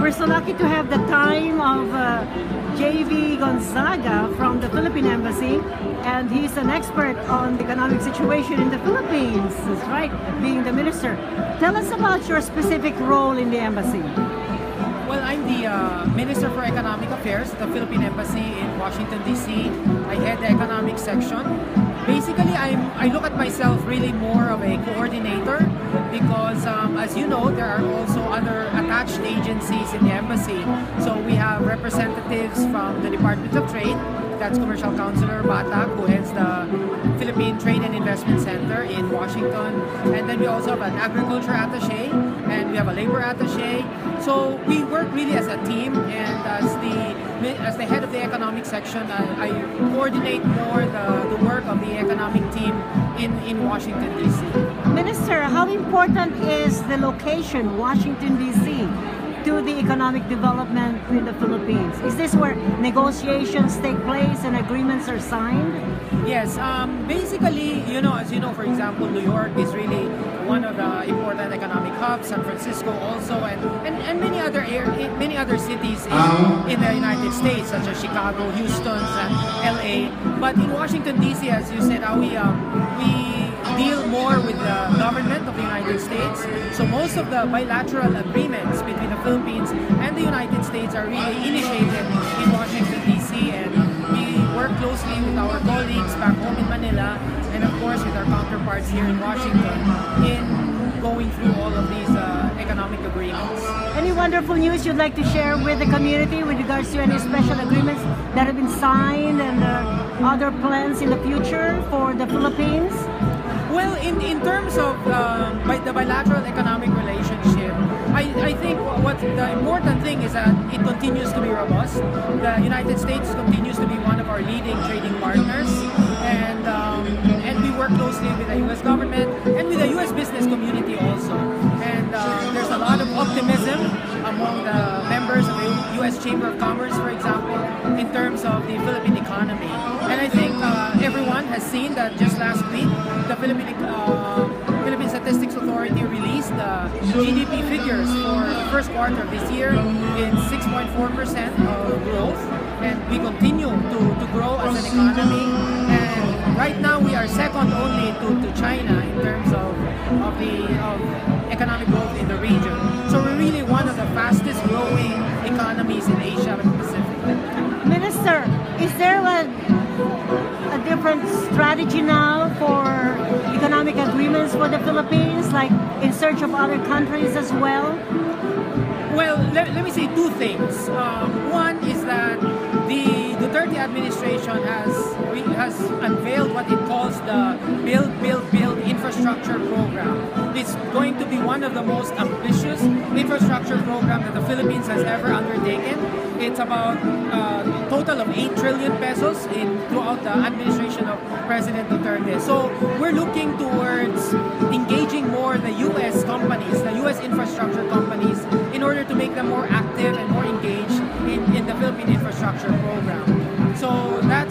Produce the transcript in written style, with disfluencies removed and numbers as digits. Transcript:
we're so lucky to have the time of JV Gonzaga from the Philippine Embassy, and he's an expert on the economic situation in the Philippines. That's right, being the minister. Tell us about your specific role in the embassy. Well, I'm the Minister for Economic Affairs at the Philippine Embassy in Washington, D.C. I head the economic section. Basically, I look at myself really more of a coordinator because, as you know, there are also other attached agencies in the embassy. So we have representatives from the Department of Trade, that's Commercial Councilor Batak, who heads the Philippine Trade and Investment Center in Washington. And then we also have an agriculture attaché, and we have a labor attaché. So we work really as a team, and as the head of the economic section, I coordinate more the work of the economic team in Washington, D.C. Minister, how important is the location, Washington, D.C., to the economic development in the Philippines? Is this where negotiations take place and agreements are signed? Yes, basically, as you know, for example, New York is really one of the important economic hubs, San Francisco also, and many other cities in the United States, such as Chicago, Houston, and LA. But in Washington, D.C., as you said, we deal more with the government of the United States. So most of the bilateral agreements between the Philippines and the United States are really initiated in Washington, D.C. and we work closely with our colleagues back home in Manila and of course with our counterparts here in Washington in going through all of these economic agreements. Any wonderful news you'd like to share with the community with regards to any special agreements that have been signed and other plans in the future for the Philippines? Well, in terms of the bilateral economic relationship, I think what the important thing is that it continues to be robust. The United States continues to be one of our leading trading partners, and we work closely with the U.S. government and with the U.S. business community also. And there's a lot of optimism among the members of the U.S. Chamber of Commerce, for example, in terms of the Philippine economy. And I think everyone has seen that just last week, the Philippine Statistics Authority released the GDP figures for the first quarter of this year in 6.4% of growth, and we continue to grow as an economy. And right now we are second only to China in terms of economic growth in the region. So we're really one of the fastest growing economies in Asia Pacific. Minister, is there a different strategy now for economic agreements for the Philippines, like in search of other countries as well? Well, let me say two things. One is that the Duterte administration has unveiled what it calls the Build, Build, Build infrastructure program. It's going to be one of the most ambitious infrastructure programs that the Philippines has ever undertaken. It's about a total of 8 trillion pesos throughout the administration of President Duterte. So we're looking towards engaging more the U.S. companies, the U.S. infrastructure companies, in order to make them more active and more engaged in the Philippine infrastructure program. So that